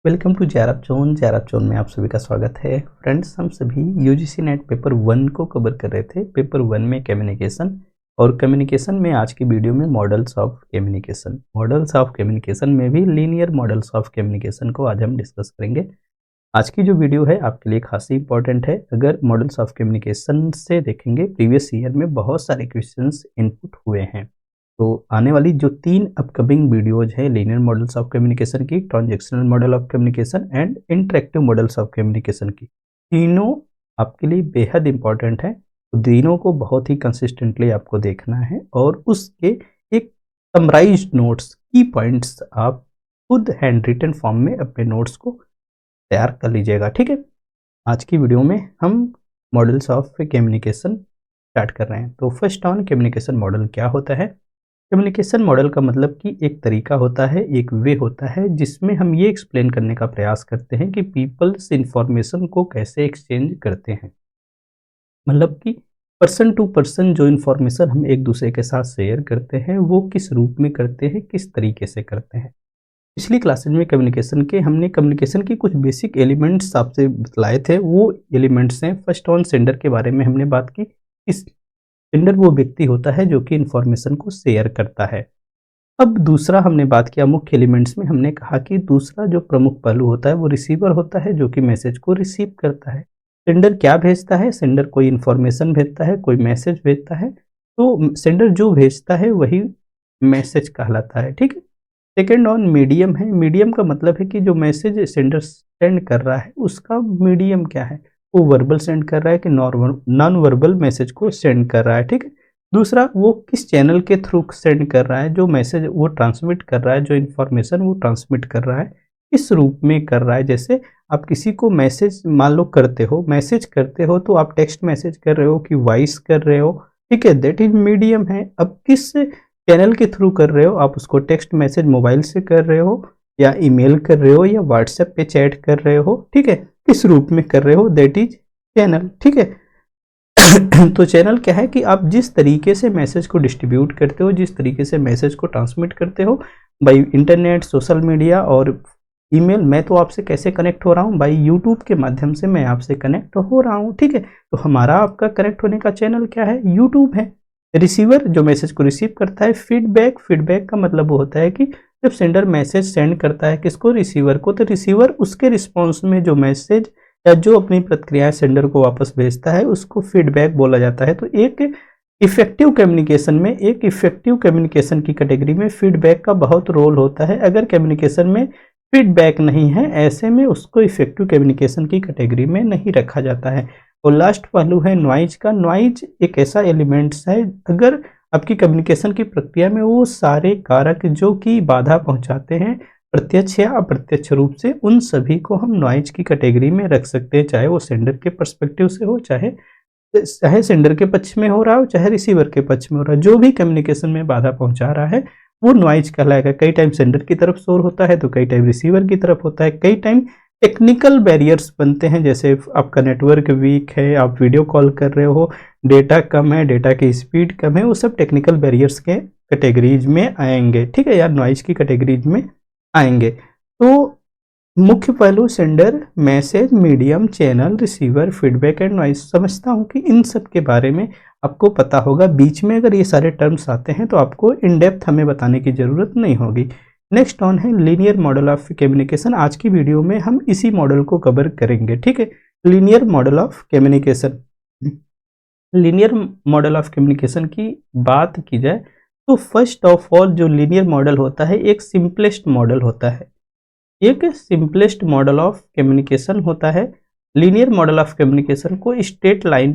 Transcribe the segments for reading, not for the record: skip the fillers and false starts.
Welcome to JRF zone में आप सभी का स्वागत है। फ्रेंड्स, हम सभी यूजीसी नेट पेपर 1 को कवर कर रहे थे। पेपर 1 में कम्युनिकेशन और कम्युनिकेशन में आज की वीडियो में मॉडल्स ऑफ कम्युनिकेशन में भी लीनियर मॉडल्स ऑफ कम्युनिकेशन को आज हम डिस्कस करेंगे। आज की जो वीडियो है आपके लिए खासी इंपॉर्टेंट है। अगर मॉडल्स ऑफ कम्युनिकेशन से देखेंगे, प्रीवियस ईयर में बहुत सारे क्वेश्चंस इनपुट हुए हैं। तो आने वाली जो 3 अपकमिंग वीडियोज हैं लीनियर मॉडल्स ऑफ कम्युनिकेशन की, transactional model of communication and interactive models of communication की, तीनों आपके लिए बेहद इंपॉर्टेंट है। तो तीनों को बहुत ही कंसिस्टेंटली आपको देखना है और उसके एक समराइज्ड नोट्स, की पॉइंट्स आप खुद हैंड रिटन फॉर्म में अपने नोट्स को तैयार कर लीजिएगा। ठीक है, आज की वीडियो में हम मॉडल्स ऑफ कम्युनिकेशन स्टार्ट कर रहे हैं। तो फर्स्ट ऑन कम्युनिकेशन मॉडल क्या होता है? कम्युनिकेशन मॉडल का मतलब कि एक तरीका होता है, एक वे होता है जिसमें हम ये एक्सप्लेन करने का प्रयास करते हैं कि पीपल्स इंफॉर्मेशन को कैसे एक्सचेंज करते हैं। मतलब कि पर्सन टू पर्सन जो इन्फॉर्मेशन हम एक दूसरे के साथ शेयर करते हैं वो किस रूप में करते हैं, किस तरीके से करते हैं। पिछली क्लासेज में हमने कम्युनिकेशन की कुछ बेसिक एलिमेंट्स आपसे बतलाए थे। वो एलिमेंट्स हैं, फर्स्ट ऑन सेंडर के बारे में हमने बात की। इस सेंडर वो व्यक्ति होता है जो कि इन्फॉर्मेशन को शेयर करता है। अब दूसरा हमने बात किया, मुख्य एलिमेंट्स में हमने कहा कि दूसरा जो प्रमुख पहलू होता है वो रिसीवर होता है जो कि मैसेज को रिसीव करता है। सेंडर क्या भेजता है? सेंडर कोई इन्फॉर्मेशन भेजता है, कोई मैसेज भेजता है, तो सेंडर जो भेजता है वही मैसेज कहलाता है। ठीक है। सेकेंड ऑन मीडियम है। मीडियम का मतलब है कि जो मैसेज सेंडर सेंड कर रहा है उसका मीडियम क्या है, वो वर्बल सेंड कर रहा है कि नॉन वर्बल मैसेज को सेंड कर रहा है। ठीक है। दूसरा, वो किस चैनल के थ्रू सेंड कर रहा है, जो मैसेज वो ट्रांसमिट कर रहा है, जो इन्फॉर्मेशन वो ट्रांसमिट कर रहा है किस रूप में कर रहा है। जैसे आप किसी को मैसेज मान लो मैसेज करते हो तो आप टेक्स्ट मैसेज कर रहे हो कि वॉइस कर रहे हो। ठीक है, दैट इज मीडियम है। अब किस चैनल के थ्रू कर रहे हो, आप उसको टेक्स्ट मैसेज मोबाइल से कर रहे हो या ईमेल कर रहे हो या व्हाट्सएप पे चैट कर रहे हो। ठीक है, किस रूप में कर रहे हो, दैट इज चैनल। ठीक है। तो चैनल क्या है कि आप जिस तरीके से मैसेज को डिस्ट्रीब्यूट करते हो, जिस तरीके से मैसेज को ट्रांसमिट करते हो बाई इंटरनेट, सोशल मीडिया और ईमेल। मैं तो आपसे कैसे कनेक्ट हो रहा हूँ? बाई यूट्यूब के माध्यम से मैं आपसे कनेक्ट हो रहा हूँ। ठीक है, तो हमारा आपका कनेक्ट होने का चैनल क्या है? यूट्यूब है। रिसीवर जो मैसेज को रिसीव करता है। फीडबैक का मतलब वो होता है कि जब सेंडर मैसेज सेंड करता है किसको? रिसीवर को, तो रिसीवर उसके रिस्पॉन्स में जो मैसेज या जो अपनी प्रतिक्रियाएं सेंडर को वापस भेजता है उसको फीडबैक बोला जाता है। तो एक इफेक्टिव कम्युनिकेशन की कैटेगरी में फीडबैक का बहुत रोल होता है। अगर कम्युनिकेशन में फीडबैक नहीं है, ऐसे में उसको इफेक्टिव कम्युनिकेशन की कैटेगरी में नहीं रखा जाता है। और लास्ट पहलू है नॉइज का। नॉइज एक ऐसा एलिमेंट्स है, अगर आपकी कम्युनिकेशन की प्रक्रिया में वो सारे कारक जो कि बाधा पहुंचाते हैं प्रत्यक्ष या अप्रत्यक्ष रूप से, उन सभी को हम नॉइज की कैटेगरी में रख सकते हैं। चाहे वो सेंडर के पर्सपेक्टिव से हो, चाहे सेंडर के पक्ष में हो रहा हो, चाहे रिसीवर के पक्ष में हो रहा है, जो भी कम्युनिकेशन में बाधा पहुंचा रहा है वो नॉइज कहलाएगा। कई टाइम सेंडर की तरफ शोर होता है तो कई टाइम रिसीवर की तरफ होता है। कई टाइम टेक्निकल बैरियर्स बनते हैं, जैसे आपका नेटवर्क वीक है, आप वीडियो कॉल कर रहे हो, डेटा कम है, डेटा की स्पीड कम है, वो सब टेक्निकल बैरियर्स के कैटेगरीज में आएंगे। ठीक है, या नॉइज की कैटेगरीज में आएंगे। तो मुख्य पहलू sender, message, medium, channel, receiver, feedback and noise. समझता हूँ कि इन सब के बारे में आपको पता होगा। बीच में अगर ये सारे टर्म्स आते हैं तो आपको इन डेप्थ हमें बताने की ज़रूरत नहीं होगी। नेक्स्ट ऑन है लीनियर मॉडल ऑफ कम्युनिकेशन। आज की वीडियो में हम इसी मॉडल को कवर करेंगे। ठीक है, linear model of communication. Linear model of communication की बात की जाए तो फर्स्ट ऑफ ऑल जो लीनियर मॉडल होता है एक सिंपलेस्ट मॉडल होता है। एक सिंपलेस्ट मॉडल ऑफ कम्युनिकेशन होता है। लीनियर मॉडल ऑफ कम्युनिकेशन को स्ट्रेट लाइन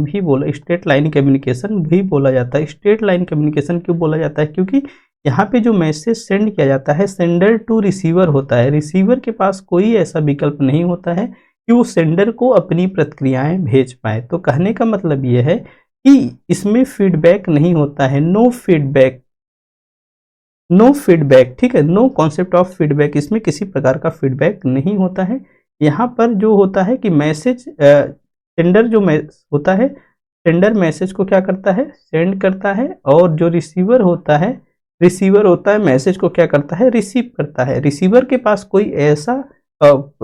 कम्युनिकेशन भी बोला जाता है। स्ट्रेट लाइन कम्युनिकेशन क्यों बोला जाता है? क्योंकि यहाँ पे जो मैसेज सेंड किया जाता है सेंडर टू रिसीवर होता है। रिसीवर के पास कोई ऐसा विकल्प नहीं होता है कि वो सेंडर को अपनी प्रतिक्रियाएं भेज पाए। तो कहने का मतलब ये है कि इसमें फीडबैक नहीं होता है, नो फीडबैक। ठीक है, नो कॉन्सेप्ट ऑफ फीडबैक। इसमें किसी प्रकार का फीडबैक नहीं होता है। यहाँ पर जो होता है कि सेंडर जो होता है, सेंडर मैसेज को क्या करता है? सेंड करता है। और जो रिसीवर होता है मैसेज को क्या करता है? रिसीव करता है। रिसीवर के पास कोई ऐसा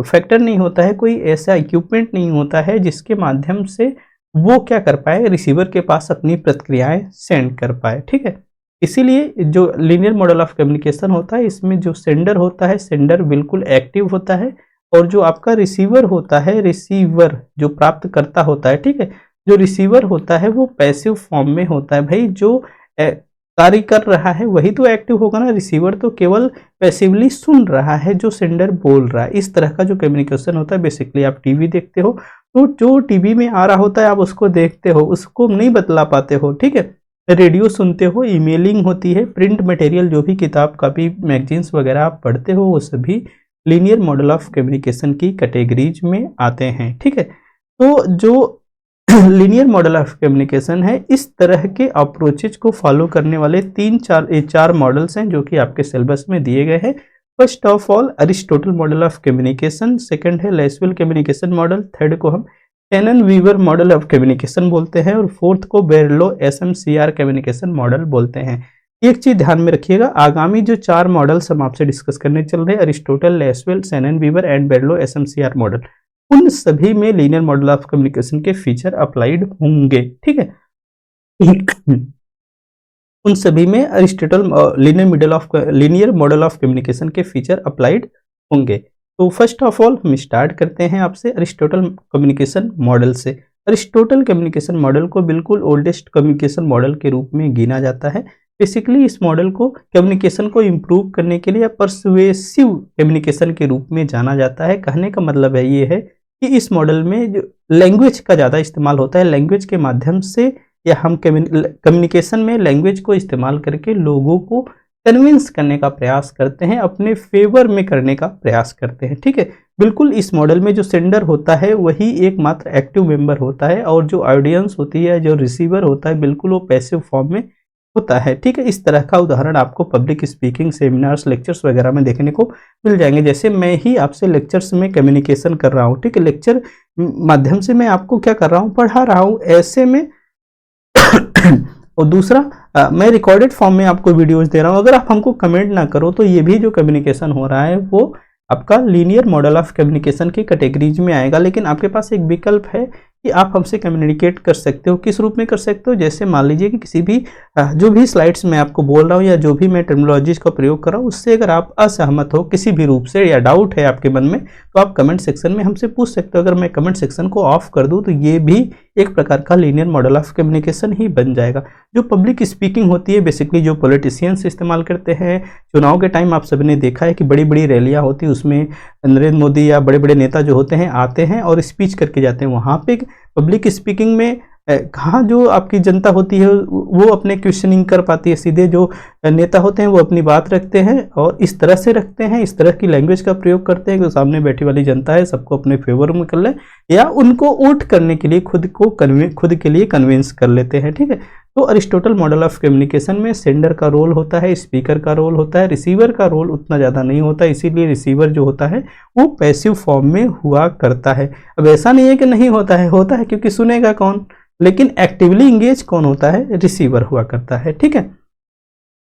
फैक्टर नहीं होता है, कोई ऐसा इक्विपमेंट नहीं होता है जिसके माध्यम से वो क्या कर पाए, रिसीवर के पास अपनी प्रतिक्रियाएं सेंड कर पाए, ठीक है। इसीलिए जो लीनियर मॉडल ऑफ कम्युनिकेशन होता है, इसमें जो सेंडर होता है, सेंडर बिल्कुल एक्टिव होता है, और जो आपका रिसीवर होता है, रिसीवर जो प्राप्त करता होता है, ठीक है, जो रिसीवर होता है वो पैसिव फॉर्म में होता है। भाई जो कार्य कर रहा है वही तो एक्टिव होगा ना, रिसीवर तो केवल पैसिवली सुन रहा है जो सेंडर बोल रहा है। इस तरह का जो कम्युनिकेशन होता है, बेसिकली आप टीवी देखते हो तो जो टीवी में आ रहा होता है आप उसको देखते हो, उसको नहीं बतला पाते हो, ठीक है। रेडियो सुनते हो, ईमेलिंग होती है, प्रिंट मटेरियल जो भी किताब कापी मैगजीन्स वगैरह आप पढ़ते हो, वो सभी लीनियर मॉडल ऑफ कम्युनिकेशन की कैटेगरीज में आते हैं, ठीक है। तो जो लीनियर मॉडल ऑफ कम्युनिकेशन है, इस तरह के अप्रोचेज को फॉलो करने वाले चार मॉडल्स हैं जो कि आपके सिलेबस में दिए गए हैं। First of all Aristotle model of communication, second है लेसवेल कम्युनिकेशन मॉडल, थर्ड को हम Shannon Weaver model of communication बोलते हैं, और फोर्थ को बेरलो एसएमसीआर कम्युनिकेशन मॉडल बोलते हैं। एक चीज ध्यान में रखिएगा, आगामी जो 4 मॉडल्स हम आपसे डिस्कस करने चल रहे हैं, Aristotle, Lasswell, Shannon Weaver and Berlo SMCR model, उन सभी में लीनियर मॉडल ऑफ कम्युनिकेशन के फीचर अप्लाइड होंगे, ठीक है। उन सभी में Aristotle linear model of communication के फीचर अप्लाइड होंगे। तो फर्स्ट ऑफ ऑल हम स्टार्ट करते हैं आपसे अरिस्टोटल कम्युनिकेशन मॉडल से। अरिस्टोटल कम्युनिकेशन मॉडल को बिल्कुल ओल्डेस्ट कम्युनिकेशन मॉडल के रूप में गिना जाता है। बेसिकली इस मॉडल को कम्युनिकेशन को इम्प्रूव करने के लिए परसुएसिव कम्युनिकेशन के रूप में जाना जाता है। कहने का मतलब है ये है कि इस मॉडल में जो लैंग्वेज का ज़्यादा इस्तेमाल होता है, लैंग्वेज के माध्यम से या हम कम्युनिकेशन में लैंग्वेज को इस्तेमाल करके लोगों को कन्विंस करने का प्रयास करते हैं, अपने फेवर में करने का प्रयास करते हैं, ठीक है। बिल्कुल इस मॉडल में जो सेंडर होता है वही एकमात्र एक्टिव मेंबर होता है, और जो ऑडियंस होती है, जो रिसीवर होता है, बिल्कुल वो पैसिव फॉर्म में होता है, ठीक है। इस तरह का उदाहरण आपको पब्लिक स्पीकिंग, सेमिनार्स, लेक्चर्स वगैरह में देखने को मिल जाएंगे। जैसे मैं ही आपसे लेक्चर्स में कम्युनिकेशन कर रहा हूँ, ठीक है, लेक्चर माध्यम से मैं आपको क्या कर रहा हूँ, पढ़ा रहा हूँ, ऐसे में और दूसरा मैं रिकॉर्डेड फॉर्म में आपको वीडियोस दे रहा हूँ। अगर आप हमको कमेंट ना करो तो ये भी जो कम्युनिकेशन हो रहा है वो आपका लीनियर मॉडल ऑफ कम्युनिकेशन की कैटेगरीज में आएगा। लेकिन आपके पास एक विकल्प है कि आप हमसे कम्युनिकेट कर सकते हो। किस रूप में कर सकते हो? जैसे मान लीजिए कि किसी भी जो भी स्लाइड्स में आपको बोल रहा हूँ या जो भी मैं टर्मिनोलॉजीज का प्रयोग कर रहा हूँ उससे अगर आप असहमत हो किसी भी रूप से या डाउट है आपके मन में तो आप कमेंट सेक्शन में हमसे पूछ सकते हो। अगर मैं कमेंट सेक्शन को ऑफ कर दूँ तो ये भी एक प्रकार का लीनियर मॉडल ऑफ कम्युनिकेशन ही बन जाएगा। जो पब्लिक स्पीकिंग होती है बेसिकली जो पॉलिटिशियंस इस्तेमाल करते हैं, चुनाव के टाइम आप सभी ने देखा है कि बड़ी बड़ी रैलियाँ होती है, उसमें नरेंद्र मोदी या बड़े बड़े नेता जो होते हैं आते हैं और स्पीच करके जाते हैं। वहाँ पे पब्लिक स्पीकिंग में कहाँ जो आपकी जनता होती है वो अपने क्वेश्चनिंग कर पाती है, सीधे जो नेता होते हैं वो अपनी बात रखते हैं और इस तरह से रखते हैं, इस तरह की लैंग्वेज का प्रयोग करते हैं कि सामने बैठी वाली जनता है सबको अपने फेवर में कर ले या उनको वोट करने के लिए खुद के लिए कन्विंस कर लेते हैं। ठीक है, तो अरिस्टोटल मॉडल ऑफ कम्युनिकेशन में सेंडर का रोल होता है, स्पीकर का रोल होता है, रिसीवर का रोल उतना ज़्यादा नहीं होता, इसीलिए रिसीवर जो होता है वो पैसिव फॉर्म में हुआ करता है। अब ऐसा नहीं है कि नहीं होता है, होता है क्योंकि सुनेगा कौन, लेकिन एक्टिवली इंगेज कौन होता है? रिसीवर हुआ करता है। ठीक है,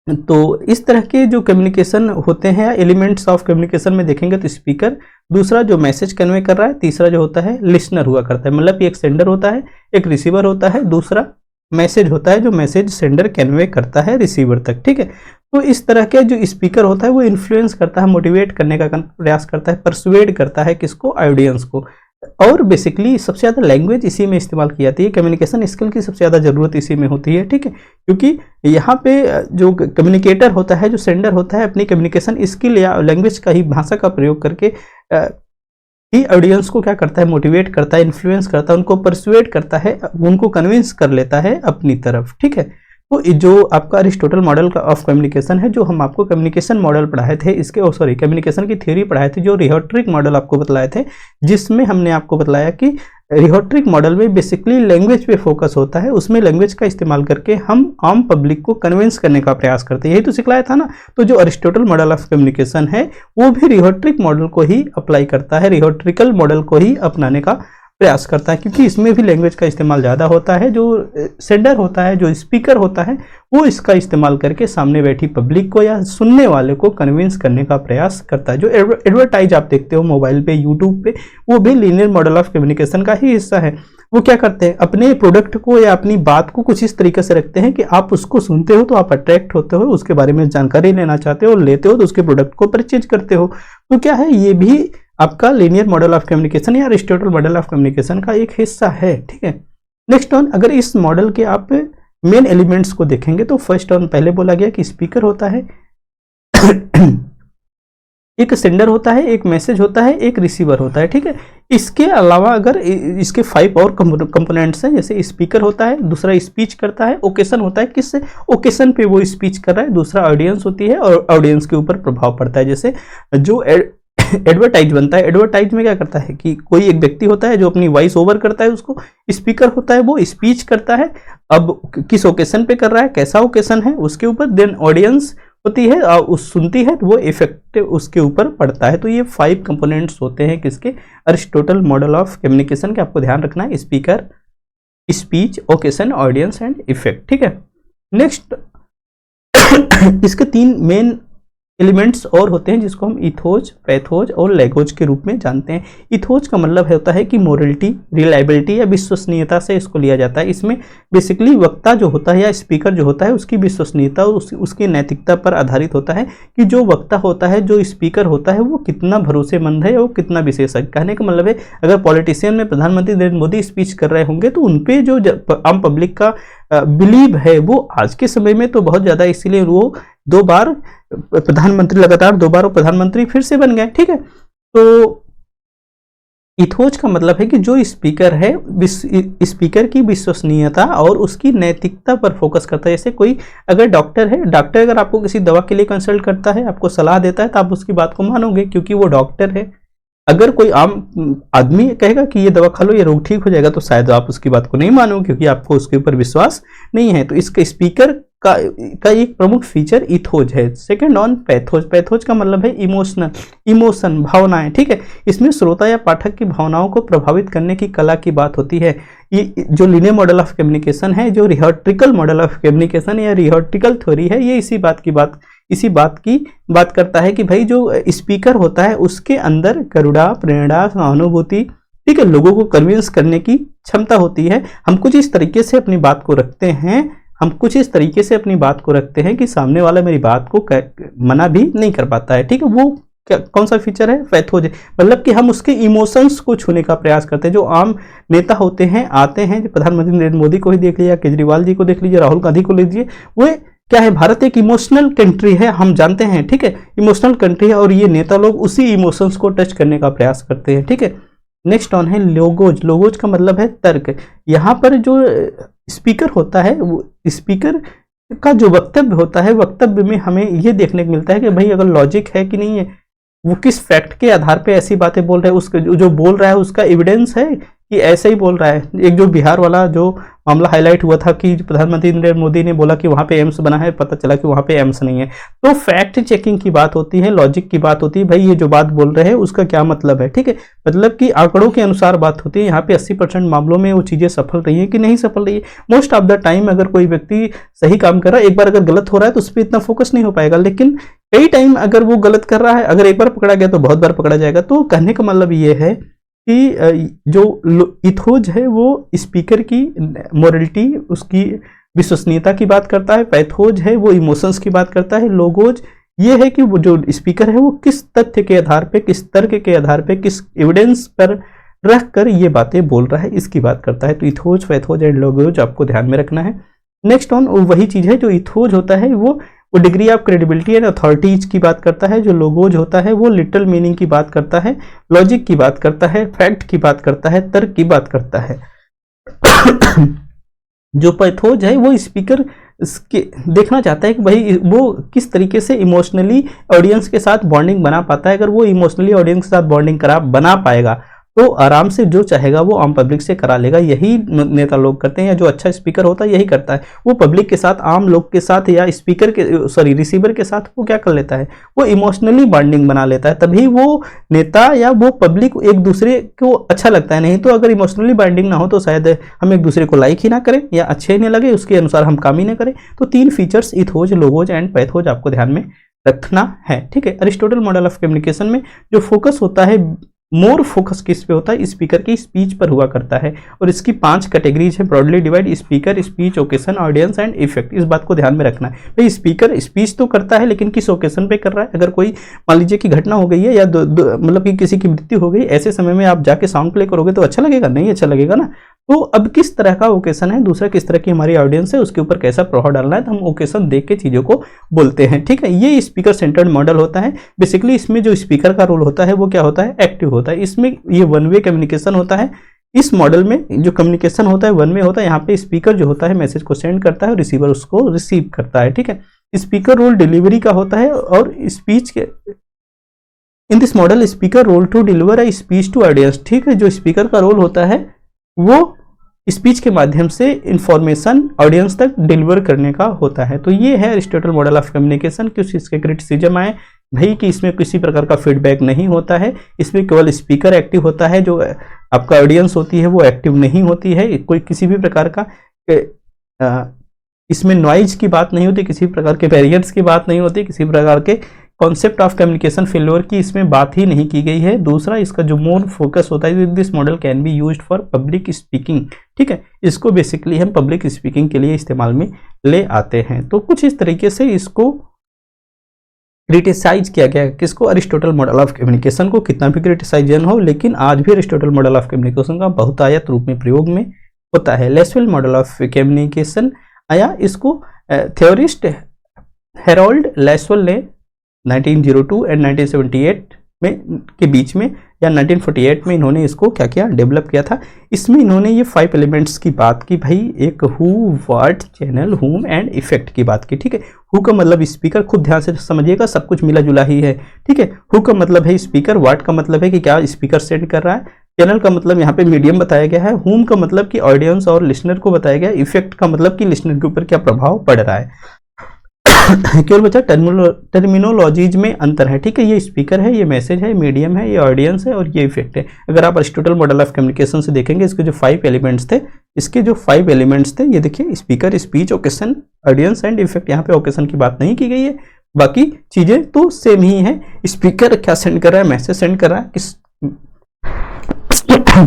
तो इस तरह के जो कम्युनिकेशन होते हैं एलिमेंट्स ऑफ कम्युनिकेशन में देखेंगे तो स्पीकर, दूसरा जो मैसेज कन्वे कर रहा है, तीसरा जो होता है लिसनर हुआ करता है। मतलब एक सेंडर होता है, एक रिसीवर होता है, दूसरा मैसेज होता है जो मैसेज सेंडर कन्वे करता है रिसीवर तक। ठीक है, तो इस तरह के जो स्पीकर होता है वो इन्फ्लुएंस करता है, मोटिवेट करने का प्रयास करता है, परसुएड करता है किसको? ऑडियंस को। और बेसिकली सबसे ज़्यादा लैंग्वेज इसी में इस्तेमाल की जाती है, कम्युनिकेशन स्किल की सबसे ज़्यादा ज़रूरत इसी में होती है। ठीक है, क्योंकि यहाँ पे जो कम्युनिकेटर होता है, जो सेंडर होता है, अपनी कम्युनिकेशन स्किल या लैंग्वेज का ही भाषा का प्रयोग करके ही ऑडियंस को क्या करता है? मोटिवेट करता है, इन्फ्लुएंस करता है, उनको परसुएड करता है, उनको कन्विंस कर लेता है अपनी तरफ। ठीक है, तो जो आपका अरिस्टोटल मॉडल का ऑफ कम्युनिकेशन है, जो हम आपको कम्युनिकेशन मॉडल पढ़ाए थे, इसके कम्युनिकेशन की थ्योरी पढ़ाए थे, जो रिहोट्रिक मॉडल आपको बतलाए थे, जिसमें हमने आपको बताया कि रिहोट्रिक मॉडल में बेसिकली लैंग्वेज पे फोकस होता है, उसमें लैंग्वेज का इस्तेमाल करके हम आम पब्लिक को कन्विंस करने का प्रयास करते हैं, यही तो सिखलाया था ना। तो जो अरिस्टोटल मॉडल ऑफ कम्युनिकेशन है वो भी रिहोट्रिक मॉडल को ही अप्लाई करता है, रिहोट्रिकल मॉडल को ही अपनाने का प्रयास करता है, क्योंकि इसमें भी लैंग्वेज का इस्तेमाल ज़्यादा होता है। जो सेंडर होता है, जो स्पीकर होता है, वो इसका इस्तेमाल करके सामने बैठी पब्लिक को या सुनने वाले को कन्विंस करने का प्रयास करता है। जो एडवर्टाइज आप देखते हो मोबाइल पे, यूट्यूब पे, वो भी लीनियर मॉडल ऑफ कम्युनिकेशन का ही हिस्सा है। वो क्या करते हैं, अपने प्रोडक्ट को या अपनी बात को कुछ इस तरीके से रखते हैं कि आप उसको सुनते हो तो आप अट्रैक्ट होते हो, उसके बारे में जानकारी लेना चाहते हो, लेते हो तो उसके प्रोडक्ट को परचेज करते हो। तो क्या है, ये भी आपका लीनियर मॉडल ऑफ कम्युनिकेशन या अरिस्टोटल मॉडल ऑफ कम्युनिकेशन का एक हिस्सा है। ठीक है, नेक्स्ट ऑन, अगर इस मॉडल के आप मेन एलिमेंट्स को देखेंगे तो फर्स्ट ऑन पहले बोला गया कि स्पीकर होता है, एक सेंडर होता है, एक मैसेज होता है, एक रिसीवर होता है। ठीक है, इसके अलावा अगर इसके 5 और कंपोनेंट्स हैं, जैसे स्पीकर होता है, दूसरा स्पीच करता है, ओकेशन होता है, किस ओकेशन पे वो स्पीच कर रहा है, दूसरा ऑडियंस होती है और ऑडियंस के ऊपर प्रभाव पड़ता है। जैसे जो एडवर्टाइज बनता है, एडवर्टाइज में क्या करता है कि कोई एक व्यक्ति होता है जो अपनी वॉइस ओवर करता है, उसको स्पीकर होता है, वो स्पीच करता है। अब किस ओकेशन पे कर रहा है, कैसा ओकेशन है, उसके ऊपर। देन ऑडियंस होती है और उस सुनती है, तो वो इफेक्ट उसके ऊपर पड़ता है। तो ये 5 कंपोनेंट्स होते हैं किसके, अरिस्टोटल मॉडल ऑफ कम्युनिकेशन के। आपको ध्यान रखना है, speaker, speech, occasion, audience and effect. ठीक है, नेक्स्ट इसके 3 मेन एलिमेंट्स और होते हैं जिसको हम इथोज, पैथोज और लैंग्वेज के रूप में जानते हैं। इथोज का मतलब होता है कि मोरलिटी, रिलायबिलिटी या विश्वसनीयता से इसको लिया जाता है। इसमें बेसिकली वक्ता जो होता है या स्पीकर जो होता है उसकी विश्वसनीयता और उसकी नैतिकता पर आधारित होता है कि जो वक्ता होता है, जो स्पीकर होता है, वो कितना भरोसेमंद है और कितना विशेषज्ञ। कहने का मतलब है, अगर पॉलिटिशियन में प्रधानमंत्री नरेंद्र मोदी स्पीच कर रहे होंगे तो उनपे जो आम पब्लिक का बिलीव है वो आज के समय में तो बहुत ज़्यादा, इसीलिए वो 2 बार प्रधानमंत्री, लगातार 2 बार प्रधानमंत्री फिर से बन गए। ठीक है, तो इथोज का मतलब है कि जो स्पीकर है, स्पीकर की विश्वसनीयता और उसकी नैतिकता पर फोकस करता है। जैसे कोई अगर डॉक्टर है, डॉक्टर अगर आपको किसी दवा के लिए कंसल्ट करता है, आपको सलाह देता है, तो आप उसकी बात को मानोगे क्योंकि वो डॉक्टर है। अगर कोई आम आदमी कहेगा कि ये दवा खा लो, ये रोग ठीक हो जाएगा, तो शायद आप उसकी बात को नहीं मानोगे क्योंकि आपको उसके ऊपर विश्वास नहीं है। तो इसके स्पीकर का एक प्रमुख फीचर इथोज है। Second on pathos. पैथोज का मतलब है इमोशन, भावनाएं। ठीक है, इसमें श्रोता या पाठक की भावनाओं को प्रभावित करने की कला की बात होती है। ये जो लीनियर मॉडल ऑफ कम्युनिकेशन है, जो रिहर्ट्रिकल मॉडल ऑफ कम्युनिकेशन या रिहर्ट्रिकल थ्योरी है, ये इसी बात की बात करता है कि भाई जो स्पीकर होता है उसके अंदर करुणा, प्रेरणा, सहानुभूति, ठीक है, लोगों को कन्विंस करने की क्षमता होती है। हम कुछ इस तरीके से अपनी बात को रखते हैं कि सामने वाला मेरी बात को मना भी नहीं कर पाता है। ठीक है, वो कौन सा फीचर है, पैथोज। मतलब कि हम उसके इमोशंस को छूने का प्रयास करते हैं। जो आम नेता होते हैं, आते हैं, प्रधानमंत्री नरेंद्र मोदी को ही देख लीजिए, केजरीवाल जी को देख लीजिए, राहुल गांधी को लीजिए, वो क्या है, भारत एक इमोशनल कंट्री है, हम जानते हैं। ठीक है, इमोशनल कंट्री है और ये नेता लोग उसी इमोशंस को टच करने का प्रयास करते हैं। ठीक है, नेक्स्ट ऑन है लोगोज। लोगोज का मतलब है तर्क। यहाँ पर जो स्पीकर होता है, वो स्पीकर का जो वक्तव्य होता है, वक्तव्य में हमें ये देखने को मिलता है कि भाई अगर लॉजिक है कि नहीं है, वो किस फैक्ट के आधार पे ऐसी बातें बोल रहा है, उसका जो बोल रहा है उसका एविडेंस है कि ऐसे ही बोल रहा है। एक जो बिहार वाला जो मामला हाईलाइट हुआ था कि प्रधानमंत्री नरेंद्र मोदी ने बोला कि वहाँ पे एम्स बना है, पता चला कि वहाँ पे एम्स नहीं है। तो फैक्ट चेकिंग की बात होती है, लॉजिक की बात होती है, भाई ये जो बात बोल रहे हैं उसका क्या मतलब है। ठीक है, मतलब कि आंकड़ों के अनुसार बात होती है। यहाँ पे 80% मामलों में वो चीज़ें सफल रही है कि नहीं सफल रही है। मोस्ट ऑफ द टाइम अगर कोई व्यक्ति सही काम कर रहा है, एक बार अगर गलत हो रहा है तो उस पर इतना फोकस नहीं हो पाएगा, लेकिन कई टाइम अगर वो गलत कर रहा है, अगर एक बार पकड़ा गया तो बहुत बार पकड़ा जाएगा। तो कहने का मतलब ये है कि जो इथोज है वो स्पीकर की मोरलिटी, उसकी विश्वसनीयता की बात करता है। पैथोज है वो इमोशंस की बात करता है। लोगोज ये है कि वो जो स्पीकर है वो किस तथ्य के आधार पे, किस तर्क के आधार पे, किस एविडेंस पर रख कर ये बातें बोल रहा है, इसकी बात करता है। तो इथोज, पैथोज एंड लोगोज आपको ध्यान में रखना है। नेक्स्ट ऑन वही चीज़ है, जो इथोज होता है वो degree of credibility and authorities की बात करता है। जो लोगोज होता है वो लिटरल मीनिंग की बात करता है, लॉजिक की बात करता है, फैक्ट की बात करता है, तर्क की बात करता है। जो पैथोज है वो स्पीकर देखना चाहता है कि भाई वो किस तरीके से इमोशनली ऑडियंस के साथ बॉन्डिंग बना पाता है। अगर वो इमोशनली ऑडियंस के साथ बॉन्डिंग बना पाएगा तो आराम से जो चाहेगा वो आम पब्लिक से करा लेगा। यही नेता लोग करते हैं, या जो अच्छा स्पीकर होता है यही करता है। वो पब्लिक के साथ, आम लोग के साथ, या स्पीकर के सॉरी रिसीवर के साथ वो क्या कर लेता है, वो इमोशनली बॉन्डिंग बना लेता है, तभी वो नेता या वो पब्लिक एक दूसरे को अच्छा लगता है। नहीं तो अगर इमोशनली बॉन्डिंग ना हो तो शायद हम एक दूसरे को लाइक ही ना करें या अच्छे ही नहीं लगे, उसके अनुसार हम काम ही ना करें। तो 3 features ethos, logos and pathos आपको ध्यान में रखना है, ठीक है। अरिस्टोटल मॉडल ऑफ कम्युनिकेशन में जो फोकस होता है, मोर फोकस किस पे होता है, स्पीकर की स्पीच पर हुआ करता है। और इसकी 5 कैटेगरीज है, broadly divide: speaker, speech, occasion, audience and effect. इस बात को ध्यान में रखना है भाई, स्पीकर स्पीच तो करता है लेकिन किस ओकेशन पे कर रहा है। अगर कोई मान लीजिए कि घटना हो गई है या मतलब कि किसी की मृत्यु हो गई, ऐसे समय में आप जाके साउंड प्ले करोगे तो अच्छा लगेगा? नहीं अच्छा लगेगा ना। तो अब किस तरह का ओकेशन है, दूसरा किस तरह की हमारी ऑडियंस है, उसके ऊपर कैसा प्रभाव डालना है, तो हम ओकेशन देख के चीजों को बोलते हैं, ठीक है। ये स्पीकर सेंटर्ड मॉडल होता है। बेसिकली इसमें जो स्पीकर का रोल होता है वो क्या होता है, एक्टिव होता है। इसमें ये वन वे कम्युनिकेशन होता है। इस मॉडल में जो कम्युनिकेशन होता है वन वे होता है। यहाँ पे स्पीकर जो होता है मैसेज को सेंड करता है और रिसीवर उसको रिसीव करता है, ठीक है। स्पीकर रोल डिलीवरी का होता है और स्पीच के in this model speaker role to deliver a speech to audience, ठीक है। जो स्पीकर का रोल होता है वो स्पीच के माध्यम से इंफॉर्मेशन ऑडियंस तक डिलीवर करने का होता है। तो ये है अरिस्टोटल मॉडल ऑफ कम्युनिकेशन। कुछ इसके क्रिटिसिज्म आए भाई कि इसमें किसी प्रकार का फीडबैक नहीं होता है, इसमें केवल स्पीकर एक्टिव होता है, जो आपका ऑडियंस होती है वो एक्टिव नहीं होती है। कोई किसी भी प्रकार का इसमें नॉइज की बात नहीं होती, किसी प्रकार के बैरियर्स की बात नहीं होती, किसी प्रकार के कॉन्सेप्ट ऑफ कम्युनिकेशन फेल्योर की इसमें बात ही नहीं की गई है। दूसरा, इसका जो मोर फोकस होता है, this model can be used for public speaking, ठीक है। इसको बेसिकली हम पब्लिक स्पीकिंग के लिए इस्तेमाल में ले आते हैं। तो कुछ इस तरीके से इसको क्रिटिसाइज किया गया, किसको, अरिस्टोटल मॉडल ऑफ कम्युनिकेशन को। कितना भी क्रिटिसाइजन हो, लेकिन आज भी अरिस्टोटल मॉडल ऑफ कम्युनिकेशन का बहुतायत रूप में प्रयोग में होता है। लेसवेल मॉडल ऑफ कम्युनिकेशन आया, इसको थ्योरिस्ट हेरोल्ड लेसवेल ने 1902 एंड 1978 में के बीच में या 1948 में इन्होंने इसको क्या किया, डेवलप किया था। इसमें इन्होंने ये 5 एलिमेंट्स की बात की भाई, एक who, what, channel, whom and effect की बात की, ठीक है। हु का मतलब स्पीकर, खुद ध्यान से समझिएगा, सब कुछ मिला जुला ही है, ठीक है। हु का मतलब है स्पीकर, व्हाट का मतलब है कि क्या स्पीकर सेंड कर रहा है, चैनल का मतलब यहाँ पे मीडियम बताया गया है, हुम का मतलब कि ऑडियंस और लिसनर को बताया गया, इफेक्ट का मतलब कि लिसनर के ऊपर क्या प्रभाव पड़ रहा है। केवल बच्चा टर्मिनोलॉजीज में अंतर है, ठीक है। ये स्पीकर है, ये मैसेज है, मीडियम है, ये ऑडियंस है और ये इफेक्ट है। अगर आप अरिस्टोटल मॉडल ऑफ कम्युनिकेशन से देखेंगे, इसके जो 5 एलिमेंट्स थे, ये देखिए, speaker, speech, occasion, audience and effect. यहाँ पे ओकेशन की बात नहीं की गई है, बाकी चीजें तो सेम ही है। स्पीकर क्या सेंड कर रहा है, मैसेज सेंड कर रहा है,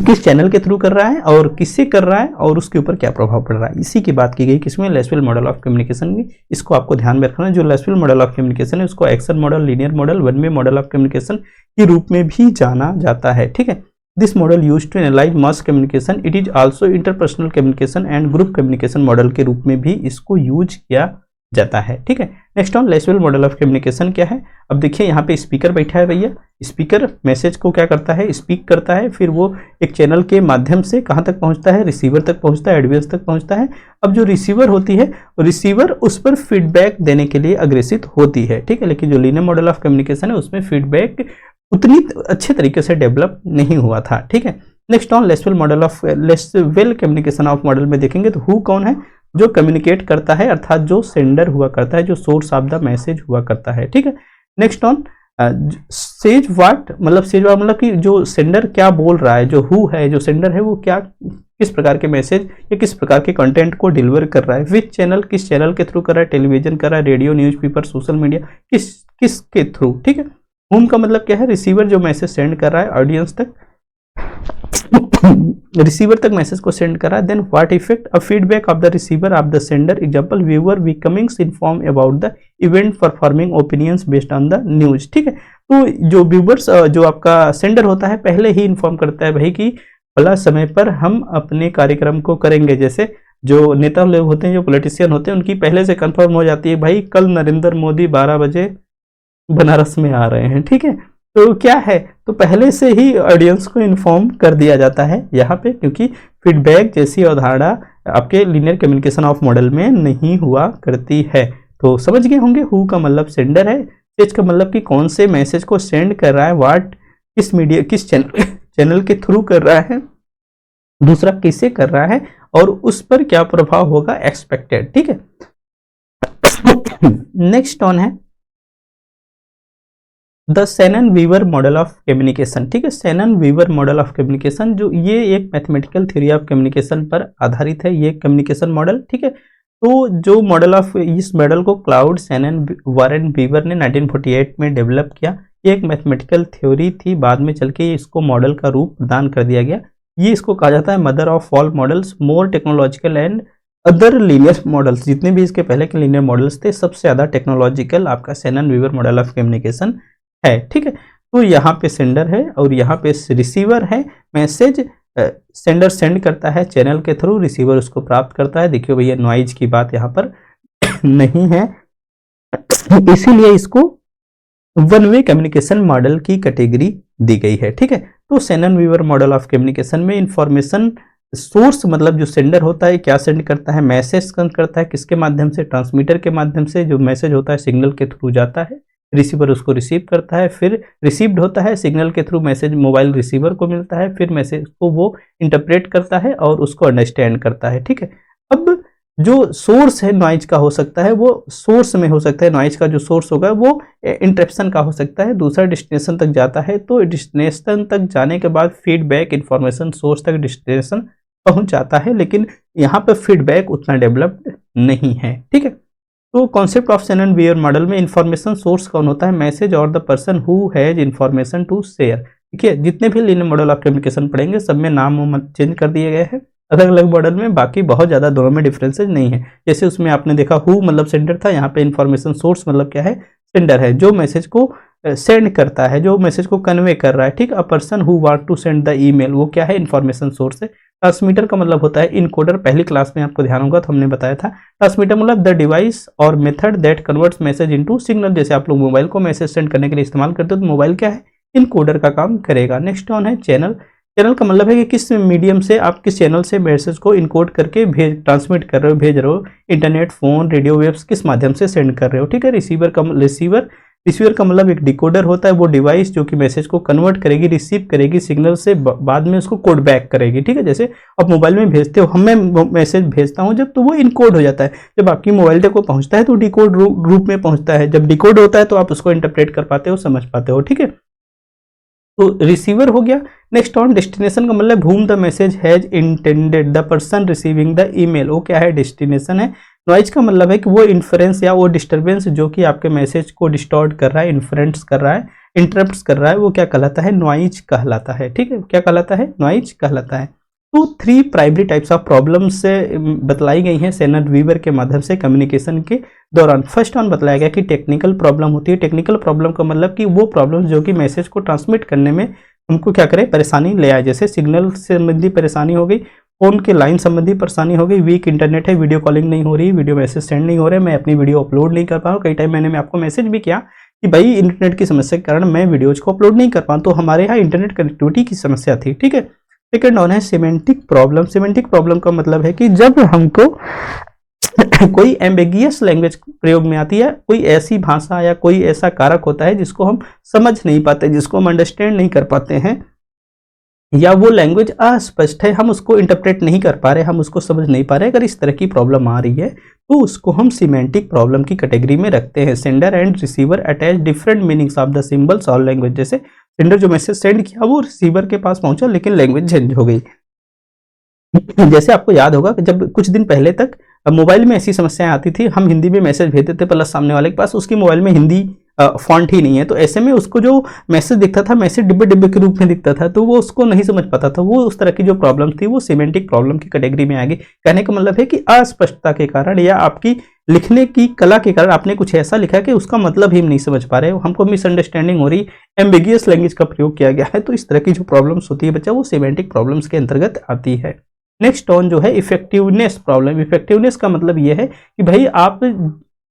किस चैनल के थ्रू कर रहा है और किससे कर रहा है और उसके ऊपर क्या प्रभाव पड़ रहा है, इसी की बात की गई किसमें, लेसवेल मॉडल ऑफ कम्युनिकेशन में। इसको आपको ध्यान में रखना है। जो लेसवेल मॉडल ऑफ कम्युनिकेशन है उसको action model, linear model, one way model of communication के रूप में भी जाना जाता है, ठीक है। This model used to analyse mass communication, it is also interpersonal communication and group communication model के रूप में भी इसको यूज किया जाता है, ठीक है। Next on Lasswell model of communication क्या है। अब देखिए यहाँ पे स्पीकर बैठा है भैया, स्पीकर मैसेज को क्या करता है, स्पीक करता है, फिर वो एक चैनल के माध्यम से कहाँ तक पहुँचता है, रिसीवर तक पहुँचता है, ऑडियंस तक पहुँचता है। अब जो रिसीवर होती है, रिसीवर उस पर फीडबैक देने के लिए अग्रेसित होती है, ठीक है। लेकिन जो लीनियर मॉडल ऑफ कम्युनिकेशन है उसमें फीडबैक उतनी अच्छे तरीके से डेवलप नहीं हुआ था, ठीक है। Next on Lasswell communication of model में देखेंगे तो हु कौन है, जो कम्युनिकेट करता है, अर्थात जो सेंडर हुआ करता है, जो सोर्स ऑफ द मैसेज हुआ करता है, ठीक है। नेक्स्ट ऑन सेज व्हाट, मतलब सेज व्हाट मतलब कि जो सेंडर क्या बोल रहा है, जो हु है, जो सेंडर है, वो क्या किस प्रकार के मैसेज या किस प्रकार के कंटेंट को डिलीवर कर रहा है। विच चैनल, किस चैनल के थ्रू कर रहा है, टेलीविजन कर रहा है, रेडियो, न्यूज़पेपर, सोशल मीडिया, किसके थ्रू, ठीक है। हुम का मतलब क्या है, रिसीवर जो मैसेज सेंड कर रहा है ऑडियंस तक, रिसीवर तक मैसेज को सेंड करा। Then what effect, a feedback of the receiver of the sender, example viewer becomings inform about the event, performing opinions based on the news, ठीक है। तो जो व्यूअर्स, जो आपका सेंडर होता है, पहले ही इन्फॉर्म करता है भाई कि फला समय पर हम अपने कार्यक्रम को करेंगे। जैसे जो नेता लोग होते हैं, जो पॉलिटिशियन होते हैं, उनकी पहले से कंफर्म हो जाती है भाई कल नरेंद्र मोदी 12 बजे बनारस में आ रहे हैं, ठीक है। तो क्या है, तो पहले से ही ऑडियंस को इन्फॉर्म कर दिया जाता है यहाँ पे, क्योंकि फीडबैक जैसी अवधारणा आपके लीनियर कम्युनिकेशन ऑफ मॉडल में नहीं हुआ करती है। तो समझ गए होंगे, हु का मतलब सेंडर है, सेज का मतलब कि कौन से मैसेज को सेंड कर रहा है, व्हाट किस मीडिया, किस चैनल के थ्रू कर रहा है, दूसरा किससे कर रहा है और उस पर क्या प्रभाव होगा एक्सपेक्टेड। ठीक है, नेक्स्ट ऑन है the Shannon Weaver model of communication. ठीक है, Shannon Weaver model of communication, जो ये एक मैथमेटिकल थ्योरी ऑफ कम्युनिकेशन पर आधारित है, ये कम्युनिकेशन मॉडल। ठीक है, तो जो मॉडल ऑफ, इस मॉडल को क्लाउड शेनन वारेन वीवर ने 1948 में डेवलप किया। ये एक मैथमेटिकल थ्योरी थी, बाद में चल के इसको मॉडल का रूप प्रदान कर दिया गया। ये इसको कहा जाता है mother of all models, more technological and other linear models. जितने भी इसके पहले के लीनियर मॉडल्स थे, सबसे ज़्यादा टेक्नोलॉजिकल आपका Shannon Weaver model of communication है। ठीक है, तो यहाँ पे सेंडर है और यहाँ पे रिसीवर है। मैसेज सेंडर सेंड करता है चैनल के थ्रू, रिसीवर उसको प्राप्त करता है। देखिए भैया नॉइज की बात यहाँ पर नहीं है, इसीलिए इसको वन वे कम्युनिकेशन मॉडल की कैटेगरी दी गई है। ठीक है, तो Shannon Weaver model of communication में इंफॉर्मेशन सोर्स मतलब जो सेंडर होता है क्या सेंड करता है, मैसेज सेंड करता है किसके माध्यम से, ट्रांसमीटर के माध्यम से। जो मैसेज होता है सिग्नल के थ्रू जाता है, रिसीवर उसको रिसीव करता है, फिर रिसीव्ड होता है सिग्नल के थ्रू, मैसेज मोबाइल रिसीवर को मिलता है, फिर मैसेज को वो इंटरप्रेट करता है और उसको अंडरस्टैंड करता है। ठीक है, अब जो सोर्स है नॉइज का हो सकता है, वो सोर्स में हो सकता है, नॉइज का जो सोर्स होगा वो इंटरप्शन का हो सकता है। दूसरा डेस्टिनेशन तक जाता है, तो डेस्टिनेशन तक जाने के बाद फीडबैक इंफॉर्मेशन सोर्स तक डेस्टिनेशन पहुंच जाता है, लेकिन यहाँ पर फीडबैक उतना डेवलप्ड नहीं है। ठीक है, तो concept of Shannon Weaver model में इंफॉर्मेशन सोर्स कौन होता है, मैसेज और the person who has information to share. ठीक है, जितने भी लीनियर मॉडल ऑफ कम्युनिकेशन पढ़ेंगे सब में नाम मत चेंज कर दिए गए हैं अलग अलग मॉडल में, बाकी बहुत ज़्यादा दोनों में डिफरेंसेज नहीं है। जैसे उसमें आपने देखा हु मतलब सेंडर था, यहाँ पे इंफॉर्मेशन सोर्स मतलब क्या है, सेंडर है, जो मैसेज को सेंड करता है, जो मैसेज को कन्वे कर रहा है। ठीक, a person who want to send the email, वो क्या है, इंफॉर्मेशन सोर्स है। ट्रांसमीटर का मतलब होता है इनकोडर, पहली क्लास में आपको ध्यान होगा तो हमने बताया था। ट्रांसमीटर मतलब द डिवाइस और method that converts message into signal. जैसे आप लोग मोबाइल को मैसेज सेंड करने के लिए इस्तेमाल करते हो तो मोबाइल क्या है, इनकोडर का काम करेगा। नेक्स्ट ऑन है चैनल। चैनल का मतलब है कि किस मीडियम से आप किस चैनल से मैसेज को इनकोड करके ट्रांसमिट कर रहे हो, भेज रहे हो, इंटरनेट, फोन, रेडियो वेव्स, किस माध्यम से सेंड कर रहे हो। ठीक है, रिसीवर का मतलब एक डिकोडर होता है, वो डिवाइस जो कि मैसेज को कन्वर्ट करेगी, रिसीव करेगी सिग्नल से, बाद में उसको कोड बैक करेगी। ठीक है, जैसे आप मोबाइल में भेजते हो, मैं मैसेज भेजता हूं जब, तो वो इनकोड हो जाता है, जब आपकी मोबाइल तक वो पहुंचता है तो डिकोड रूप में पहुंचता है। जब डिकोड होता है तो आप उसको इंटरप्रेट कर पाते हो, समझ पाते हो। ठीक है, तो रिसीवर हो गया। नेक्स्ट ऑन डेस्टिनेशन का मतलब whom the message has intended, the person receiving the email, वो क्या है, डेस्टिनेशन है। नॉइज का मतलब है कि वो इन्फ्रेंस या वो डिस्टर्बेंस जो कि आपके मैसेज को डिस्टॉर्ट कर रहा है, इन्फ्रेंस कर रहा है, इंटरप्ट कर रहा है, वो क्या कहलाता है, नॉइज कहलाता है। ठीक है, क्या कहलाता है, नॉइज कहलाता है। तो 3 प्राइमरी टाइप्स ऑफ प्रॉब्लम्स से बतलाई गई हैं शेनन वीवर के माध्यम से कम्युनिकेशन के दौरान। फर्स्ट ऑन बतलाया गया कि टेक्निकल प्रॉब्लम होती है। टेक्निकल प्रॉब्लम का मतलब कि वो प्रॉब्लम जो कि मैसेज को ट्रांसमिट करने में हमको क्या करे, परेशानी ले आए। जैसे सिग्नल संबंधी परेशानी हो गई, फोन के लाइन संबंधी परेशानी हो गई, वीक इंटरनेट है, वीडियो कॉलिंग नहीं हो रही, वीडियो मैसेज सेंड नहीं हो रहे, मैं अपनी वीडियो अपलोड नहीं कर पा रहा हूँ। कई टाइम मैंने आपको मैसेज भी किया कि भाई इंटरनेट की समस्या के कारण मैं वीडियोज को अपलोड नहीं कर पाऊँ, तो हमारे यहाँ इंटरनेट कनेक्टिविटी की समस्या थी। ठीक है, सेकेंड ऑन है सिमेंटिक प्रॉब्लम। सिमेंटिक प्रॉब्लम का मतलब है कि जब हमको कोई एम्बिगियस लैंग्वेज प्रयोग में आती है, कोई ऐसी भाषा या कोई ऐसा कारक होता है जिसको हम समझ नहीं पाते, जिसको हम अंडरस्टैंड नहीं कर पाते हैं, या वो लैंग्वेज अस्पष्ट है, हम उसको इंटरप्रेट नहीं कर पा रहे, हम उसको समझ नहीं पा रहे, अगर इस तरह की प्रॉब्लम आ रही है तो उसको हम सिमेंटिक प्रॉब्लम की कैटेगरी में रखते हैं। Sender and receiver attach different meanings of the symbols और लैंग्वेज। जैसे सेंडर जो मैसेज सेंड किया वो रिसीवर के पास पहुंचा, लेकिन लैंग्वेज चेंज हो गई। जैसे आपको याद होगा कि जब कुछ दिन पहले तक मोबाइल में ऐसी समस्याएं आती थी, हम हिंदी में मैसेज भेजते थे प्लस सामने वाले के पास उसकी मोबाइल में हिंदी फॉन्ट ही नहीं है, तो ऐसे में उसको जो मैसेज दिखता था, मैसेज डिब्बे डिब्बे के रूप में दिखता था, तो वो उसको नहीं समझ पाता था। वो उस तरह की जो प्रॉब्लम थी वो सिमेंटिक प्रॉब्लम की कैटेगरी में आ गई। कहने का मतलब है कि अस्पष्टता के कारण या आपकी लिखने की कला के कारण आपने कुछ ऐसा लिखा कि उसका मतलब ही नहीं समझ पा रहे हो, हमको मिसअंडरस्टैंडिंग हो रही, एम्बिगियस लैंग्वेज का प्रयोग किया गया है। तो इस तरह की जो प्रॉब्लम्स होती है बच्चा, वो सिमेंटिक प्रॉब्लम्स के अंतर्गत आती है। नेक्स्ट ऑन जो है इफेक्टिवनेस प्रॉब्लम। इफेक्टिवनेस का मतलब यह है कि भाई आप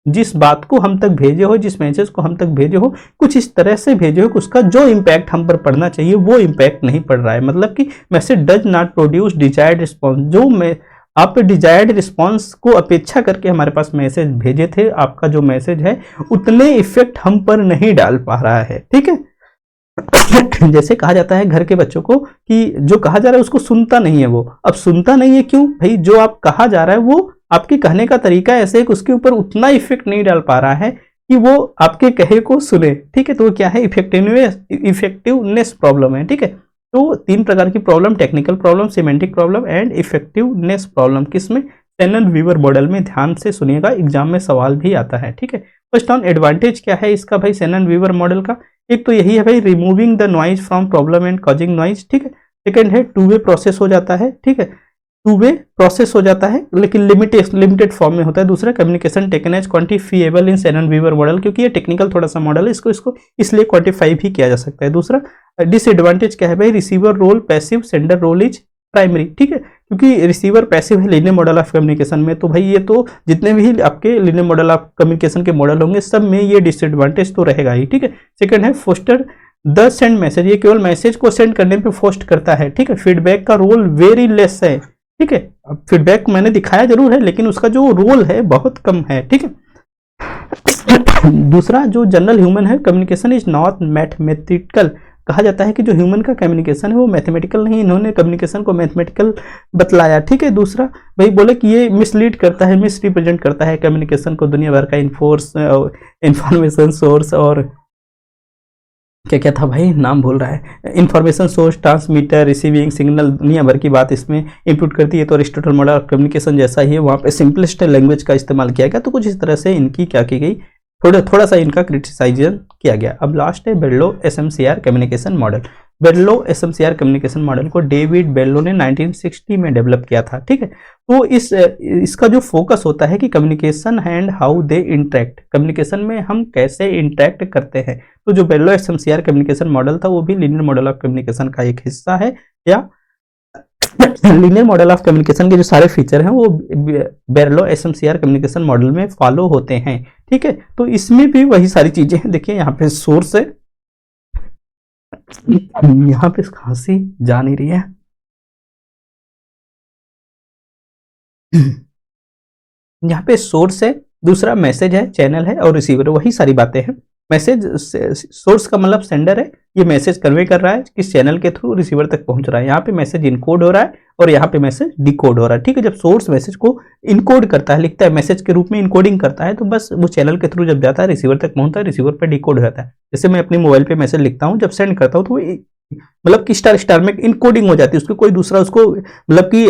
जिस बात को हम तक भेजे हो, जिस मैसेज को हम तक भेजे हो, कुछ इस तरह से भेजे हो कि उसका जो इम्पैक्ट हम पर पड़ना चाहिए वो इम्पैक्ट नहीं पड़ रहा है। मतलब कि message does not produce desired response. जो मैं आप डिजायर्ड रिस्पॉन्स को अपेक्षा करके हमारे पास मैसेज भेजे थे, आपका जो मैसेज है उतने इफेक्ट हम पर नहीं डाल पा रहा है। ठीक है, जैसे कहा जाता है घर के बच्चों को कि जो कहा जा रहा है उसको सुनता नहीं है वो। अब सुनता नहीं है क्यों? भाई जो आप कहा जा रहा है वो आपके कहने का तरीका ऐसे है कि उसके ऊपर उतना इफेक्ट नहीं डाल पा रहा है कि वो आपके कहे को सुने। ठीक है, तो क्या है? इफेक्टिवनेस प्रॉब्लम है। ठीक है, तो 3 प्रकार की problem, technical problem, semantic problem and effectiveness problem, किसमें? शेनन वीवर मॉडल में। ध्यान से सुनिएगा, एग्जाम में सवाल भी आता है। ठीक है, फर्स्ट ऑन एडवांटेज क्या है इसका भाई शेनन वीवर मॉडल का? एक तो यही है भाई, removing the noise from problem and causing noise. ठीक है, सेकंड है टू वे प्रोसेस हो जाता है। ठीक है, टू वे प्रोसेस हो जाता है लेकिन लिमिटेड फॉर्म में होता है। दूसरा, कम्युनिकेशन टेकन एज क्वांटिफिएबल इन शेनन वीवर मॉडल, क्योंकि ये टेक्निकल थोड़ा सा मॉडल है, इसको इसलिए क्वांटिफाई भी किया जा सकता है। दूसरा डिसएडवांटेज क्या है भाई? Receiver role passive, sender role is primary. ठीक है, क्योंकि रिसीवर पैसिव है लीनियर मॉडल ऑफ कम्युनिकेशन में, तो भाई ये तो जितने भी आपके लीनियर मॉडल ऑफ कम्युनिकेशन के मॉडल होंगे सब में ये डिसएडवांटेज तो रहेगा ही। ठीक है, सेकंड है फोस्टर द सेंड मैसेज, ये केवल मैसेज को सेंड करने पे फोस्ट करता है। ठीक है, फीडबैक का रोल वेरी लेस है। ठीक है, अब फीडबैक मैंने दिखाया जरूर है लेकिन उसका जो रोल है बहुत कम है। ठीक है, दूसरा जो जनरल ह्यूमन है कम्युनिकेशन इज नॉट मैथमेटिकल, कहा जाता है कि जो ह्यूमन का कम्युनिकेशन है वो मैथमेटिकल नहीं, इन्होंने कम्युनिकेशन को मैथमेटिकल बतलाया। ठीक है, दूसरा भाई बोले कि ये मिसलीड करता है, मिस रिप्रेजेंट करता है कम्युनिकेशन को, दुनिया भर का इंफॉर्मेशन सोर्स और क्या क्या था भाई, नाम भूल रहा है, information source, transmitter, receiving signal, दुनिया भर की बात इसमें इनपुट करती है। तो अरिस्टोटल मॉडल ऑफ कम्युनिकेशन जैसा ही है, वहाँ पे सिंपलेस्ट लैंग्वेज का इस्तेमाल किया गया। तो कुछ इस तरह से इनकी क्या की गई, थोड़ा सा इनका क्रिटिसाइजेशन किया गया। अब लास्ट है बेरलो एसएमसीआर कम्युनिकेशन मॉडल। बेरलो एसएमसीआर कम्युनिकेशन मॉडल को डेविड बेरलो ने 1960 में डेवलप किया था। ठीक है, तो इसका जो फोकस होता है कि communication and how they interact, communication में हम कैसे इंटरेक्ट करते हैं। तो जो बेरलो एसएमसीआर कम्युनिकेशन मॉडल था वो भी लीनियर मॉडल ऑफ कम्युनिकेशन का एक हिस्सा है, या लीनियर मॉडल ऑफ कम्युनिकेशन के जो सारे फीचर हैं वो बेरलो एसएमसीआर कम्युनिकेशन मॉडल में फॉलो होते हैं। ठीक है, तो इसमें भी वही सारी चीजें हैं। देखिए यहाँ पे सोर्स है, यहाँ पे खांसी जा नहीं रही है, यहाँ पे सोर्स है, दूसरा मैसेज है, चैनल है और रिसीवर, वही सारी बातें हैं। मैसेज सोर्स का मतलब सेंडर है, ये मैसेज कन्वे कर रहा है किस चैनल के थ्रू रिसीवर तक पहुंच रहा है। यहाँ पे मैसेज इनकोड हो रहा है और यहाँ पे मैसेज डिकोड हो रहा है। ठीक है, जब सोर्स मैसेज को इनकोड करता है, लिखता है मैसेज के रूप में इनकोडिंग करता है, तो बस वो चैनल के थ्रू जब जाता है रिसीवर तक पहुंचता है, रिसीवर पे डिकोड हो जाता है। जैसे मैं अपने मोबाइल पे मैसेज लिखता हूँ, जब सेंड करता हूँ तो वो मतलब कि स्टार में इनकोडिंग हो जाती है, उसको कोई दूसरा उसको मतलब कि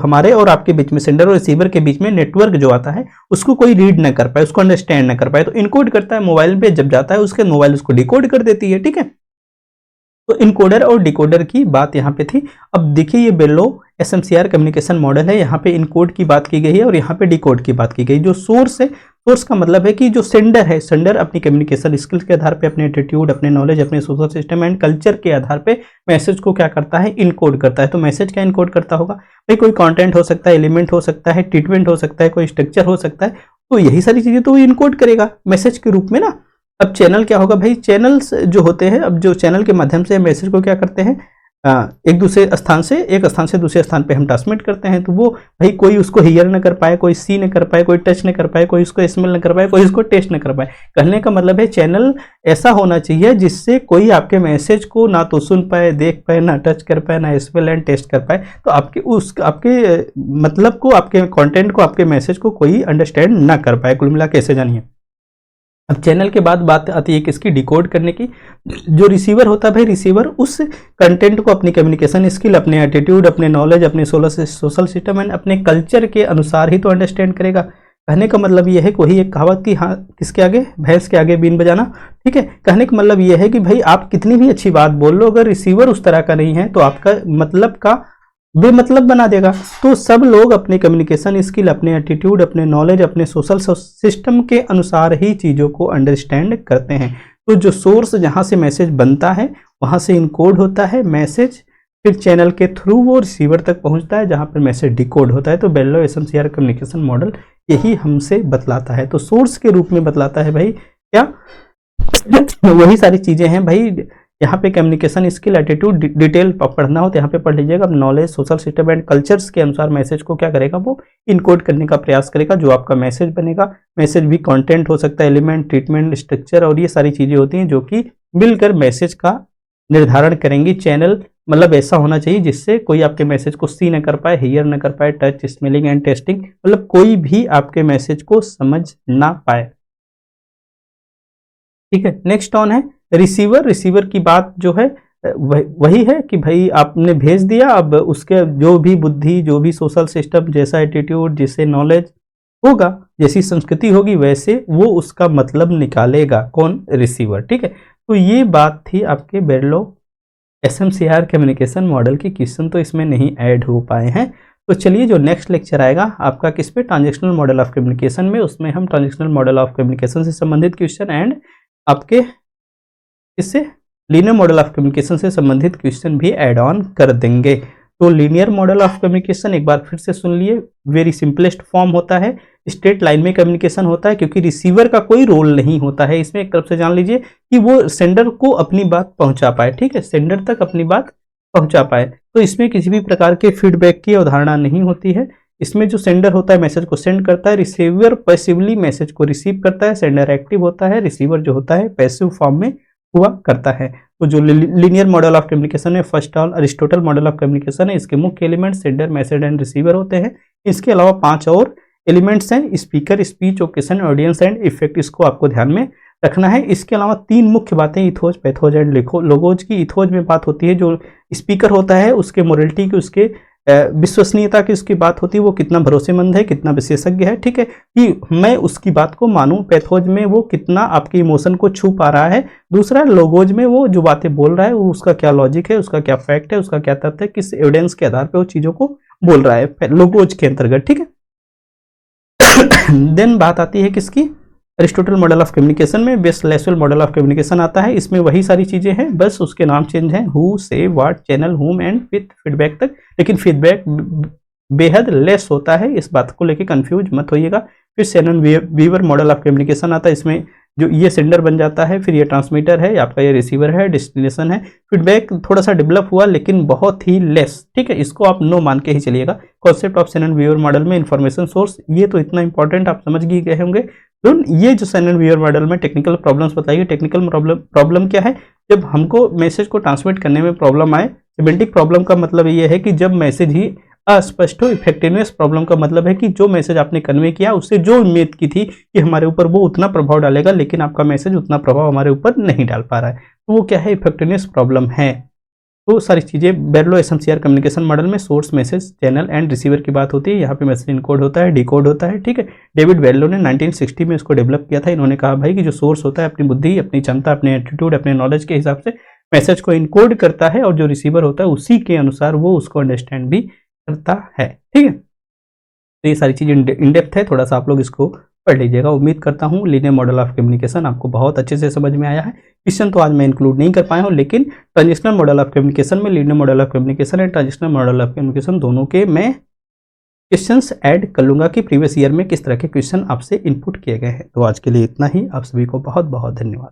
हमारे और आपके बीच में, सेंडर और रिसीवर के बीच में नेटवर्क जो आता है उसको कोई रीड ना कर पाए, उसको अंडरस्टैंड ना कर पाए, तो इनकोड करता है मोबाइल पे, जब जाता है उसके मोबाइल उसको डिकोड कर देती है। ठीक है, तो इनकोडर और डिकोडर की बात यहाँ पे थी। अब देखिए ये बेरलो एसएमसीआर कम्युनिकेशन मॉडल है, यहाँ पे इनकोड की बात की गई है और यहाँ पे डिकोड की बात की गई। जो सोर्स है, सोर्स का मतलब है कि जो सेंडर है, सेंडर अपनी कम्युनिकेशन स्किल्स के आधार पे, अपने एटीट्यूड, अपने नॉलेज, अपने सोशल सिस्टम एंड कल्चर के आधार पे मैसेज को क्या करता है, इनकोड करता है। तो मैसेज क्या इनकोड करता होगा भाई? कोई कंटेंट हो सकता है, एलिमेंट हो सकता है, ट्रीटमेंट हो सकता है, कोई स्ट्रक्चर हो सकता है, तो यही सारी चीजें तो वो इनकोड करेगा मैसेज के रूप में ना। अब चैनल क्या होगा भाई? चैनल्स जो होते हैं, अब जो चैनल के माध्यम से मैसेज को क्या करते हैं, एक स्थान से दूसरे स्थान पे हम ट्रांसमिट करते हैं, तो वो भाई कोई उसको हियर न कर पाए, कोई सी न कर पाए, कोई टच न कर पाए, कोई उसको स्मेल न कर पाए, कोई उसको टेस्ट न कर पाए। कहने का मतलब है चैनल ऐसा होना चाहिए जिससे कोई आपके मैसेज को ना तो सुन पाए, देख पाए, ना टच कर पाए, ना स्मेल एंड टेस्ट कर पाए, तो आपके मतलब को, आपके कंटेंट को, आपके मैसेज को कोई अंडरस्टैंड ना कर पाए। कुल मिला के ऐसे जानिए। अब चैनल के बाद बात आती है किसकी? डिकोड करने की। जो रिसीवर होता है भाई, रिसीवर उस कंटेंट को अपनी कम्युनिकेशन स्किल, अपने एटीट्यूड, अपने नॉलेज, अपने सोशल सिस्टम एंड अपने कल्चर के अनुसार ही तो अंडरस्टैंड करेगा। कहने का मतलब यह है कि वही एक कहावत की, हाँ किसके आगे, भैंस के आगे बीन बजाना। ठीक है, कहने का मतलब यह है कि भाई आप कितनी भी अच्छी बात बोल लो, अगर रिसीवर उस तरह का नहीं है तो आपका मतलब का बेमतलब बना देगा। तो सब लोग अपने कम्युनिकेशन स्किल, अपने एटीट्यूड, अपने नॉलेज, अपने सोशल सिस्टम के अनुसार ही चीज़ों को अंडरस्टैंड करते हैं। तो जो सोर्स जहाँ से मैसेज बनता है वहाँ से इनकोड होता है मैसेज, फिर चैनल के थ्रू वो रिसीवर तक पहुँचता है जहाँ पर मैसेज डिकोड होता है। तो बेरलो एसएमसीआर कम्युनिकेशन मॉडल यही हमसे बतलाता है। तो सोर्स के रूप में बतलाता है भाई क्या, वही सारी चीज़ें हैं भाई। यहाँ पे कम्युनिकेशन स्किल, एटीट्यूड, डिटेल पढ़ना हो तो यहाँ पे पढ़ लीजिएगा। Knowledge, social system and cultures के अनुसार मैसेज को क्या करेगा, वो इनकोड करने का प्रयास करेगा। जो आपका मैसेज बनेगा, मैसेज भी कंटेंट हो सकता है, एलिमेंट, ट्रीटमेंट, स्ट्रक्चर और ये सारी चीज़ें होती हैं जो कि मिलकर मैसेज का निर्धारण करेंगी। चैनल मतलब ऐसा होना चाहिए जिससे कोई आपके मैसेज को सी न कर पाए, हियर न कर पाए, टच, स्मेलिंग एंड टेस्टिंग, मतलब कोई भी आपके मैसेज को समझ ना पाए। ठीक है, नेक्स्ट ऑन है रिसीवर। रिसीवर की बात जो है वही है कि भाई आपने भेज दिया, अब उसके जो भी बुद्धि, जो भी सोशल सिस्टम, जैसा एटीट्यूड, जैसे नॉलेज होगा, जैसी संस्कृति होगी, वैसे वो उसका मतलब निकालेगा। कौन? रिसीवर। ठीक है, तो ये बात थी आपके बेरलो एसएमसीआर कम्युनिकेशन मॉडल की। क्वेश्चन तो इसमें नहीं ऐड हो पाए हैं। तो चलिए जो नेक्स्ट लेक्चर आएगा आपका किस पे? ट्रांजेक्शनल मॉडल ऑफ कम्युनिकेशन में। उसमें हम ट्रांजेक्शनल मॉडल ऑफ कम्युनिकेशन से संबंधित क्वेश्चन एंड आपके इससे लीनियर मॉडल ऑफ कम्युनिकेशन से संबंधित क्वेश्चन भी ऐड ऑन कर देंगे। तो लीनियर मॉडल ऑफ कम्युनिकेशन एक बार फिर से सुन लिए, वेरी सिंपलेस्ट फॉर्म होता है, स्ट्रेट लाइन में कम्युनिकेशन होता है, क्योंकि रिसीवर का कोई रोल नहीं होता है इसमें। एक तरफ से जान लीजिए कि वो सेंडर को अपनी बात पहुंचा पाए। ठीक है, सेंडर तक अपनी बात पहुंचा पाए। तो इसमें किसी भी प्रकार के फीडबैक की अवधारणा नहीं होती है। इसमें जो सेंडर होता है मैसेज को सेंड करता है, रिसीवर पैसिवली मैसेज को रिसीव करता है, सेंडर एक्टिव होता है, रिसीवर जो होता है पैसिव फॉर्म में हुआ करता है। तो जो लीनियर मॉडल ऑफ कम्युनिकेशन है, first all Aristotle model of communication है, इसके मुख्य element sender, message and receiver होते हैं। इसके अलावा 5 और एलिमेंट्स हैं, speaker, speech, occasion, audience and effect. इसको आपको ध्यान में रखना है। इसके अलावा 3 मुख्य बातें इथोज, पैथोज एंड लोगोज की। इथोज में बात होती है जो स्पीकर होता है उसके मोरलिटी की, उसके विश्वसनीयता की उसकी बात होती है, वो कितना भरोसेमंद है, कितना विशेषज्ञ है। ठीक है, कि मैं उसकी बात को मानूं। पैथोज में वो कितना आपके इमोशन को छू पा रहा है। दूसरा लोगोज में वो जो बातें बोल रहा है वो उसका क्या लॉजिक है, उसका क्या फैक्ट है, उसका क्या तथ्य है, किस एविडेंस के आधार पर वो चीजों को बोल रहा है लोगोज के अंतर्गत। ठीक है, देन बात आती है किसकी? अरिस्टोटल मॉडल ऑफ कम्युनिकेशन में बेस्ट लेसवेल मॉडल ऑफ कम्युनिकेशन आता है। इसमें वही सारी चीजें हैं, बस उसके नाम चेंज हैं, हु, से, what, channel, whom and with feedback तक। लेकिन फीडबैक बेहद लेस होता है, इस बात को लेके कंफ्यूज मत होइएगा। फिर Shannon Weaver model of communication आता है। इसमें जो ये सेंडर बन जाता है, फिर ये ट्रांसमीटर है, आपका ये रिसीवर है, डेस्टिनेशन है। फीडबैक थोड़ा सा डेवलप हुआ लेकिन बहुत ही लेस। ठीक है, इसको आप नो मान के ही चलिएगा। Concept of Shannon Weaver model में इंफॉर्मेशन सोर्स, ये तो इतना इंपॉर्टेंट आप समझ गए होंगे। तो ये जो शैनन वीवर मॉडल में टेक्निकल प्रॉब्लम्स बताइए। टेक्निकल प्रॉब्लम क्या है? जब हमको मैसेज को ट्रांसमिट करने में प्रॉब्लम आए। सिमेंटिक प्रॉब्लम का मतलब ये है कि जब मैसेज ही अस्पष्ट हो। इफेक्टिवनेस प्रॉब्लम का मतलब है कि जो मैसेज आपने कन्वे किया उससे जो उम्मीद की थी कि हमारे ऊपर वो उतना प्रभाव डालेगा, लेकिन आपका मैसेज उतना प्रभाव हमारे ऊपर नहीं डाल पा रहा है, तो वो क्या है? इफेक्टिवनेस प्रॉब्लम है। तो सारी चीजें बेरलो एसएमसीआर कम्युनिकेशन मॉडल में source, message, channel and receiver की बात होती है। यहाँ पे मैसेज इनकोड होता है, डिकोड होता है। ठीक है, डेविड बेरलो ने 1960 में इसको डेवलप किया था। इन्होंने कहा भाई कि जो सोर्स होता है अपनी बुद्धि, अपनी क्षमता, अपने एटीट्यूड, अपने नॉलेज के हिसाब से मैसेज को इनकोड करता है, और जो रिसीवर होता है उसी के अनुसार वो उसको अंडरस्टैंड भी करता है। ठीक है, तो ये सारी चीजें इन डेप्थ है, थोड़ा सा आप लोग इसको पढ़ लीजिएगा। उम्मीद करता हूँ लीनियर मॉडल ऑफ कम्युनिकेशन आपको बहुत अच्छे से समझ में आया है। क्वेश्चन तो आज मैं इंक्लूड नहीं कर पाया हूँ, लेकिन ट्रांजिशनल मॉडल ऑफ कम्युनिकेशन में linear model of communication and transitional model of communication दोनों के मैं क्वेश्चंस ऐड कर लूंगा कि प्रीवियस ईयर में किस तरह के क्वेश्चन आपसे इनपुट किए गए हैं। तो आज के लिए इतना ही। आप सभी को बहुत बहुत धन्यवाद।